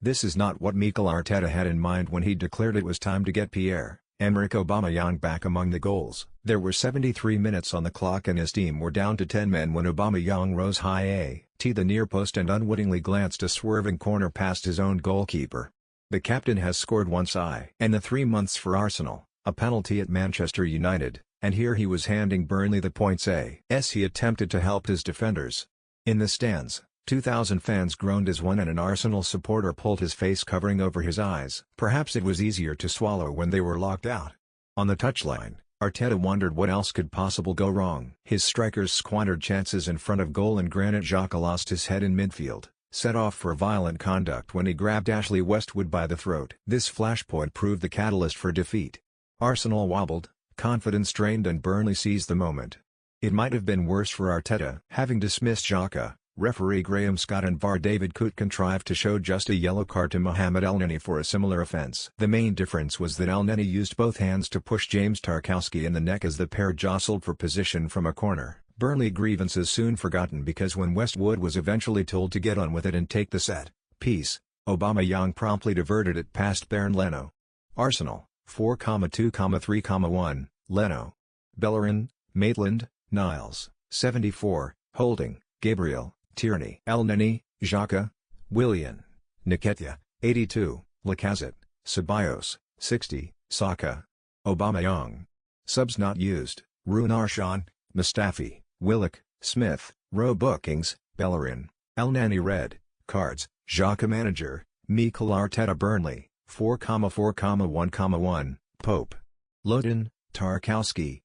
This is not what Mikel Arteta had in mind when he declared it was time to get Pierre-Emerick Aubameyang back among the goals. There were 73 minutes on the clock and his team were down to 10 men when Aubameyang rose high to the near post and unwittingly glanced a swerving corner past his own goalkeeper. The captain has scored once and the 3 months for Arsenal, a penalty at Manchester United, and here he was handing Burnley the points as he attempted to help his defenders. In the stands, 2,000 fans groaned as one and an Arsenal supporter pulled his face covering over his eyes. Perhaps it was easier to swallow when they were locked out. On the touchline, Arteta wondered what else could possibly go wrong. His strikers squandered chances in front of goal and Granit Xhaka lost his head in midfield, set off for violent conduct when he grabbed Ashley Westwood by the throat. This flashpoint proved the catalyst for defeat. Arsenal wobbled, confidence drained and Burnley seized the moment. It might have been worse for Arteta. Having dismissed Xhaka, referee Graham Scott and VAR David Coote contrived to show just a yellow card to Mohamed Elneny for a similar offence. The main difference was that Elneny used both hands to push James Tarkowski in the neck as the pair jostled for position from a corner. Burnley grievances soon forgotten because when Westwood was eventually told to get on with it and take the set piece, Aubameyang promptly diverted it past Bernd Leno. Arsenal, 4,2,3,1, Leno. Bellerin, Maitland, Niles, 74, Holding, Gabriel, Tierney. Elneny, Xhaka, Willian, Nketiah, 82, Lacazette, Ceballos, 60, Saka. Aubameyang. Subs not used, Runarshan, Mustafi, Willock, Smith. Row bookings, Bellerin. Elneny red cards, Xhaka manager, Mikel Arteta Burnley, 4,4,1,1, Pope. Loden, Tarkowski,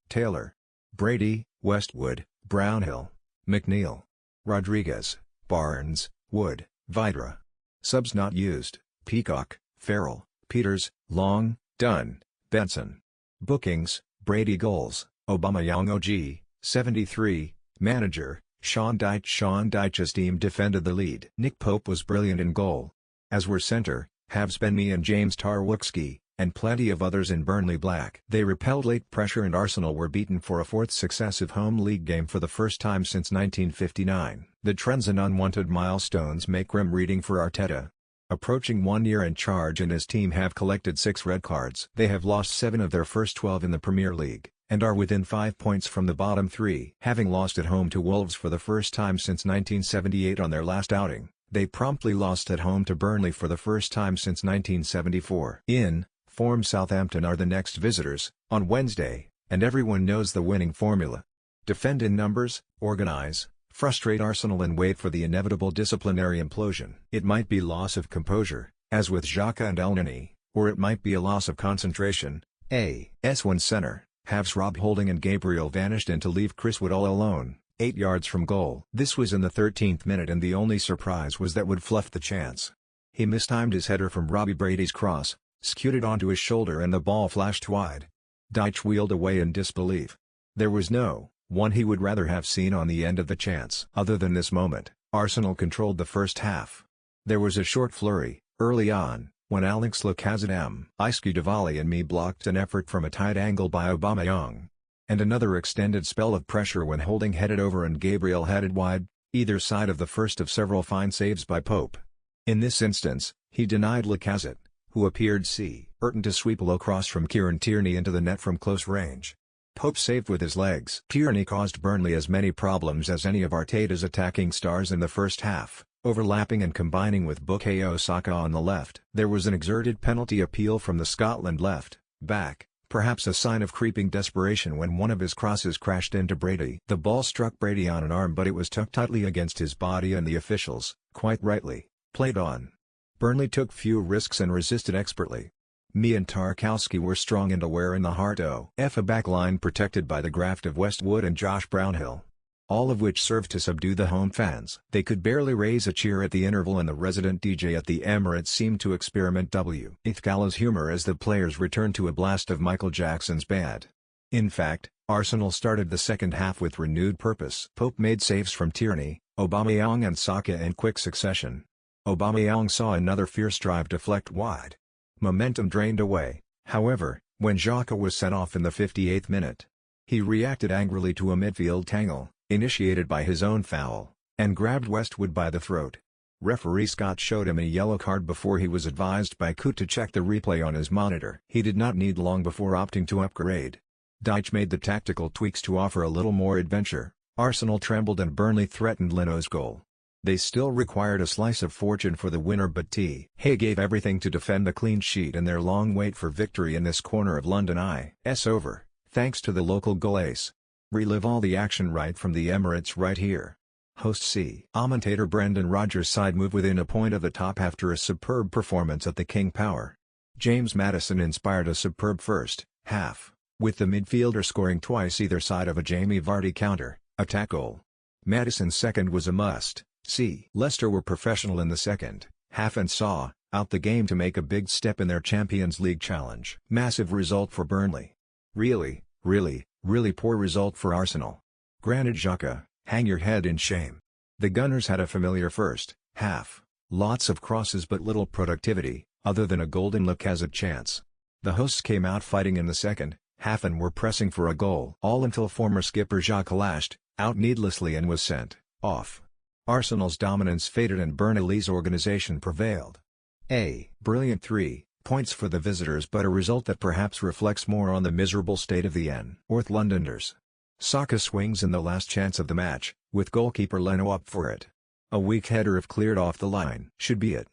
Taylor. Brady, Westwood, Brownhill, McNeil. Rodriguez, Barnes, Wood, Vidra. Subs not used, Peacock, Farrell, Peters, Long, Dunn, Benson. Bookings, Brady goals, Aubameyang OG, 73, manager, Sean Dyche. Sean Dyche's team defended the lead. Nick Pope was brilliant in goal. As were centre, halves Ben Mee and James Tarkowski, and plenty of others in Burnley black. They repelled late pressure and Arsenal were beaten for a fourth successive home league game for the first time since 1959. The trends and unwanted milestones make grim reading for Arteta. Approaching 1 year in charge and his team have collected 6 red cards. They have lost 7 of their first 12 in the Premier League, and are within 5 points from the bottom 3. Having lost at home to Wolves for the first time since 1978 on their last outing, they promptly lost at home to Burnley for the first time since 1974. In form Southampton are the next visitors, on Wednesday, and everyone knows the winning formula. Defend in numbers, organize, frustrate Arsenal and wait for the inevitable disciplinary implosion. It might be loss of composure, as with Xhaka and Elneny, or it might be a loss of concentration. When centre, halves Rob Holding and Gabriel vanished and to leave Chris Wood all alone, 8 yards from goal. This was in the 13th minute and the only surprise was that Wood fluffed the chance. He mistimed his header from Robbie Brady's cross, skewed it onto his shoulder and the ball flashed wide. Dyche wheeled away in disbelief. There was no one he would rather have seen on the end of the chance. Other than this moment, Arsenal controlled the first half. There was a short flurry, early on, when Alex Lacazette Ischidavali and Mee blocked an effort from a tight angle by Aubameyang. And another extended spell of pressure when Holding headed over and Gabriel headed wide, either side of the first of several fine saves by Pope. In this instance, he denied Lacazette, who appeared certain to sweep a low cross from Kieran Tierney into the net from close range. Pope saved with his legs. Tierney caused Burnley as many problems as any of Arteta's attacking stars in the first half, overlapping and combining with Bukayo Saka on the left. There was an exerted penalty appeal from the Scotland left back, perhaps a sign of creeping desperation when one of his crosses crashed into Brady. The ball struck Brady on an arm but it was tucked tightly against his body and the officials, quite rightly, played on. Burnley took few risks and resisted expertly. Mee and Tarkowski were strong and aware in the heart of a backline protected by the graft of Westwood and Josh Brownhill. All of which served to subdue the home fans. They could barely raise a cheer at the interval and the resident DJ at the Emirates seemed to experiment with gallows humor as the players returned to a blast of Michael Jackson's Bad. In fact, Arsenal started the second half with renewed purpose. Pope made saves from Tierney, Aubameyang and Saka in quick succession. Aubameyang saw another fierce drive deflect wide. Momentum drained away, however, when Xhaka was sent off in the 58th minute. He reacted angrily to a midfield tangle, initiated by his own foul, and grabbed Westwood by the throat. Referee Scott showed him a yellow card before he was advised by Coot to check the replay on his monitor. He did not need long before opting to upgrade. Dyche made the tactical tweaks to offer a little more adventure. Arsenal trembled and Burnley threatened Leno's goal. They still required a slice of fortune for the winner, but Hay gave everything to defend the clean sheet in their long wait for victory in this corner of London is over, thanks to the local goal ace. Relive all the action right from the Emirates right here. Host C. Commentator Brendan Rodgers' side move within a point of the top after a superb performance at the King Power. James Maddison inspired a superb first half, with the midfielder scoring twice either side of a Jamie Vardy counter-attack goal. Maddison's second was a must. Leicester were professional in the second half and saw out the game to make a big step in their Champions League challenge. Massive result for Burnley. Really poor result for Arsenal. Granit Xhaka, hang your head in shame. The Gunners had a familiar first half. Lots of crosses but little productivity, other than a golden Lacazette chance. The hosts came out fighting in the second half and were pressing for a goal. All until former skipper Xhaka lashed out needlessly and was sent off. Arsenal's dominance faded and Burnley's organisation prevailed. A brilliant 3 points for the visitors, but a result that perhaps reflects more on the miserable state of the North Londoners. Xhaka swings in the last chance of the match, with goalkeeper Leno up for it. A weak header if cleared off the line should be it.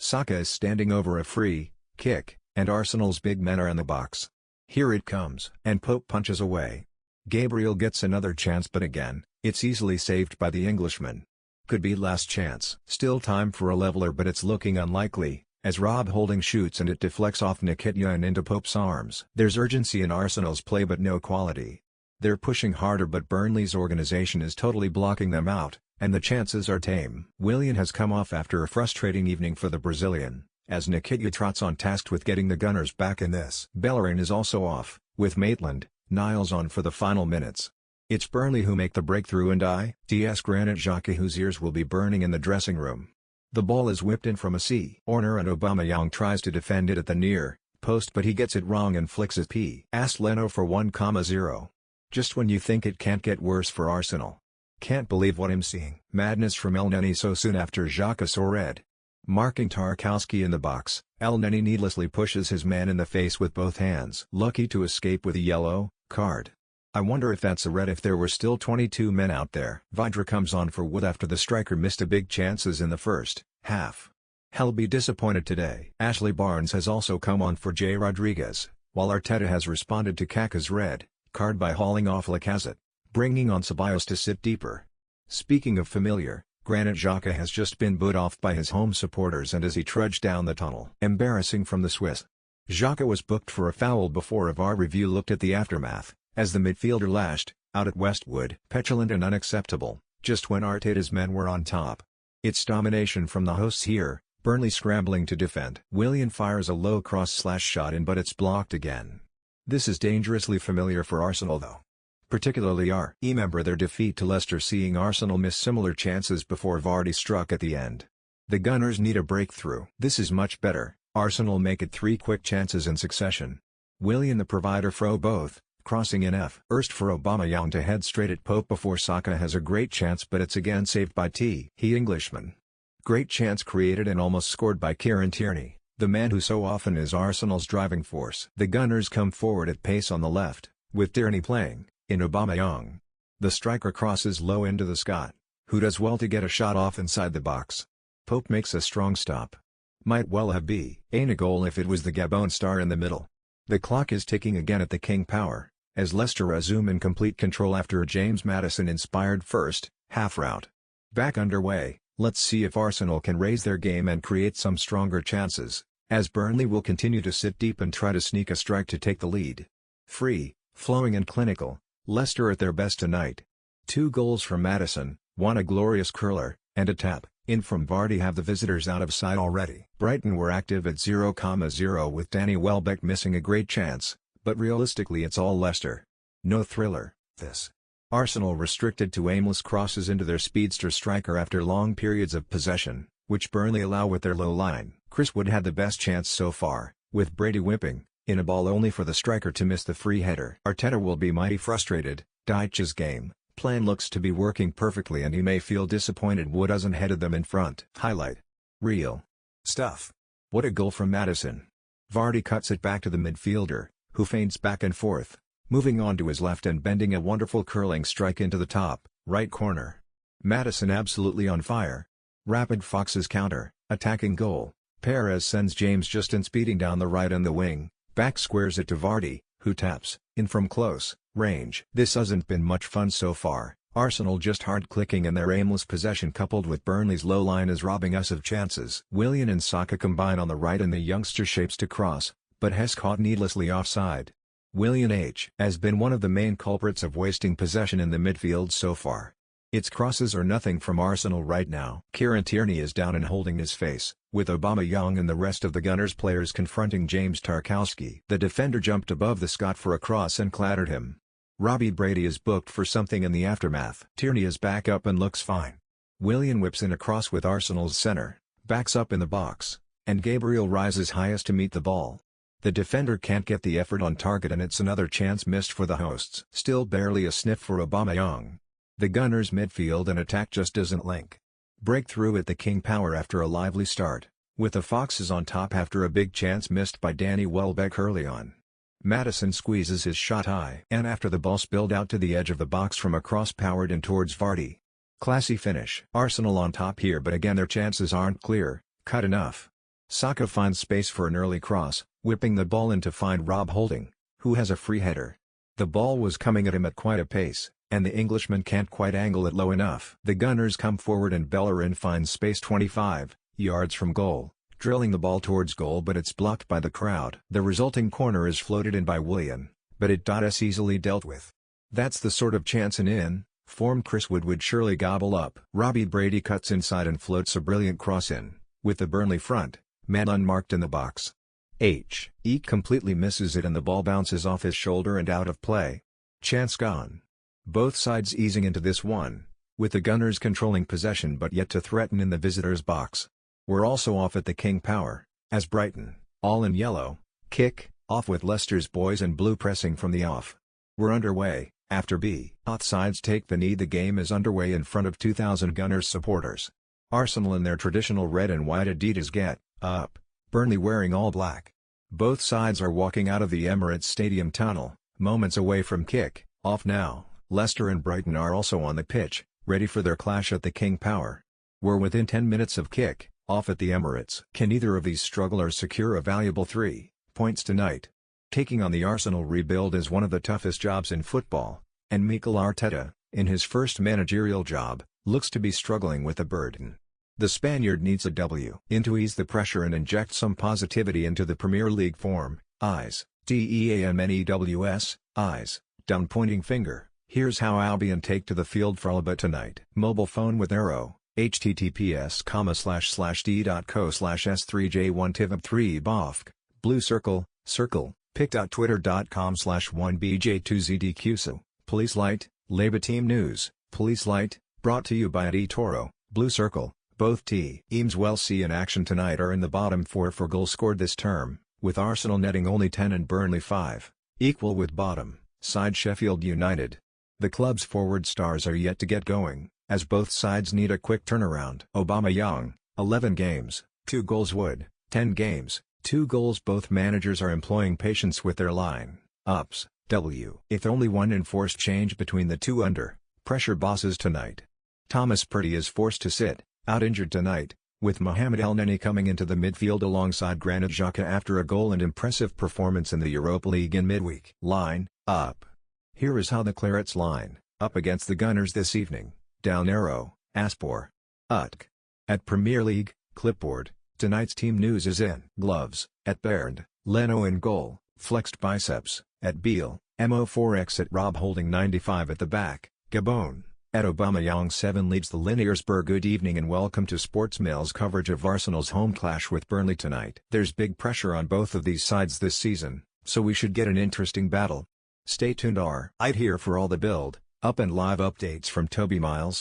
Xhaka is standing over a free kick, and Arsenal's big men are in the box. Here it comes, and Pope punches away. Gabriel gets another chance, but again, it's easily saved by the Englishman. Could be last chance. Still time for a leveler, but it's looking unlikely, as Rob Holding shoots and it deflects off Nketiah and into Pope's arms. There's urgency in Arsenal's play but no quality. They're pushing harder, but Burnley's organisation is totally blocking them out, and the chances are tame. Willian has come off after a frustrating evening for the Brazilian, as Nketiah trots on tasked with getting the Gunners back in this. Bellerin is also off, with Maitland-Niles on for the final minutes. It's Burnley who make the breakthrough and Granit Xhaka, whose ears will be burning in the dressing room. The ball is whipped in from a corner and Aubameyang tries to defend it at the near post, but he gets it wrong and flicks it past Leno for 1-0. Just when you think it can't get worse for Arsenal. Can't believe what I'm seeing. Madness from El Neni so soon after Xhaka saw red. Marking Tarkowski in the box, El Neni needlessly pushes his man in the face with both hands. Lucky to escape with a yellow card. I wonder if that's a red if there were still 22 men out there. Vidra comes on for Wood after the striker missed a big chances in the first half. He'll be disappointed today. Ashley Barnes has also come on for J. Rodriguez, while Arteta has responded to Kaka's red card by hauling off Lacazette, bringing on Ceballos to sit deeper. Speaking of familiar, Granit Xhaka has just been booed off by his home supporters and as he trudged down the tunnel. Embarrassing from the Swiss. Xhaka was booked for a foul before a VAR review looked at the aftermath, as the midfielder lashed out at Westwood. Petulant and unacceptable, just when Arteta's men were on top. It's domination from the hosts here, Burnley scrambling to defend. Willian fires a low cross/shot in, but it's blocked again. This is dangerously familiar for Arsenal though. Particularly remember their defeat to Leicester, seeing Arsenal miss similar chances before Vardy struck at the end. The Gunners need a breakthrough. This is much better. Arsenal make it 3 quick chances in succession. Willian the provider for both, crossing in first for Aubameyang to head straight at Pope before Xhaka has a great chance, but it's again saved by Englishman. Great chance created and almost scored by Kieran Tierney, the man who so often is Arsenal's driving force. The Gunners come forward at pace on the left, with Tierney playing in Aubameyang. The striker crosses low into the Scot, who does well to get a shot off inside the box. Pope makes a strong stop. Might well have been a goal if it was the Gabon star in the middle. The clock is ticking again at the King Power, as Leicester resume in complete control after a James Maddison-inspired first half rout. Back underway, let's see if Arsenal can raise their game and create some stronger chances, as Burnley will continue to sit deep and try to sneak a strike to take the lead. Free, flowing and clinical, Leicester at their best tonight. 2 goals from Maddison, 1 a glorious curler, and a tap in from Vardy have the visitors out of sight already. Brighton were active at 0-0 with Danny Welbeck missing a great chance, but realistically it's all Leicester. No thriller, this. Arsenal restricted to aimless crosses into their speedster striker after long periods of possession, which Burnley allow with their low line. Chris Wood had the best chance so far, with Brady whipping in a ball only for the striker to miss the free header. Arteta will be mighty frustrated. Dyche's game plan looks to be working perfectly and he may feel disappointed Wood hasn't headed them in front. Highlight. Real stuff. What a goal from Maddison. Vardy cuts it back to the midfielder, who feints back and forth, moving on to his left and bending a wonderful curling strike into the top right corner. Maddison absolutely on fire. Rapid Fox's counter, attacking goal. Perez sends James Justin speeding down the right and the wing, back squares it to Vardy, who taps in from close range. This hasn't been much fun so far. Arsenal just hard-clicking and their aimless possession coupled with Burnley's low line is robbing us of chances. Willian and Xhaka combine on the right and the youngster shapes to cross, but has caught needlessly offside. Willian has been one of the main culprits of wasting possession in the midfield so far. Its crosses are nothing from Arsenal right now. Kieran Tierney is down and holding his face, with Aubameyang and the rest of the Gunners players confronting James Tarkowski. The defender jumped above the Scot for a cross and clattered him. Robbie Brady is booked for something in the aftermath. Tierney is back up and looks fine. Willian whips in a cross with Arsenal's centre, backs up in the box, and Gabriel rises highest to meet the ball. The defender can't get the effort on target and it's another chance missed for the hosts. Still barely a sniff for Aubameyang. The Gunners' midfield and attack just doesn't link. Breakthrough at the King Power after a lively start, with the Foxes on top after a big chance missed by Danny Welbeck early on. Maddison squeezes his shot high and after the ball spilled out to the edge of the box from a cross powered in towards Vardy. Classy finish. Arsenal on top here but again their chances aren't clear, cut enough. Xhaka finds space for an early cross, whipping the ball in to find Rob Holding, who has a free header. The ball was coming at him at quite a pace, and the Englishman can't quite angle it low enough. The Gunners come forward and Bellerin finds space 25 yards from goal, drilling the ball towards goal but it's blocked by the crowd. The resulting corner is floated in by Willian, but it's easily dealt with. That's the sort of chance in form Chris Wood would surely gobble up. Robbie Brady cuts inside and floats a brilliant cross in, with the Burnley front man unmarked in the box. Completely misses it and the ball bounces off his shoulder and out of play. Chance gone. Both sides easing into this one, with the Gunners controlling possession but yet to threaten in the visitors' box. We're also off at the King Power, as Brighton, all in yellow, kick off with Leicester's boys in blue pressing from the off. We're underway, after both sides take the knee. The game is underway in front of 2,000 Gunners supporters. Arsenal in their traditional red and white Adidas get up, Burnley wearing all black. Both sides are walking out of the Emirates Stadium tunnel, moments away from kick off now. Leicester and Brighton are also on the pitch, ready for their clash at the King Power. We're within 10 minutes of kick off at the Emirates. Can either of these strugglers secure a valuable 3 points tonight? Taking on the Arsenal rebuild is one of the toughest jobs in football, and Mikel Arteta, in his first managerial job, looks to be struggling with the burden. The Spaniard needs a W to ease the pressure and inject some positivity into the Premier League form. DEAMNEWS, down pointing finger. Here's how Albion take to the field for Alba tonight. Mobile phone with Arrow, https://d.co/s3j1tiv3 bofk, blue circle, pick.twitter.com/1bj2zdqsu, Police Light, Labour Team News, Police Light, brought to you by eToro, blue circle, both teams we'll see in action tonight are in the bottom 4 for goals scored this term, with Arsenal netting only 10 and Burnley 5, equal with bottom side Sheffield United. The club's forward stars are yet to get going, as both sides need a quick turnaround. Aubameyang, 11 games, 2 goals. Wood, 10 games, 2 goals. Both managers are employing patience with their line-ups. If only one enforced change between the two under pressure bosses tonight. Thomas Partey is forced to sit out injured tonight, with Mohamed El-Neni coming into the midfield alongside Granit Xhaka after a goal and impressive performance in the Europa League in midweek. Line up. Here is how the Clarets line up against the Gunners this evening. Down arrow, Aspor. Utk. At Premier League, clipboard, tonight's team news is in. Gloves, at Bernd, Leno in goal, flexed biceps, at Beale, Mo4X at Rob Holding 95 at the back, Gabon, at Aubameyang 7 leads the Linearsburg. Good evening and welcome to Sportsmail's coverage of Arsenal's home clash with Burnley tonight. There's big pressure on both of these sides this season, so we should get an interesting battle. Stay tuned. I'd here for all the build, up and live updates from Toby Miles.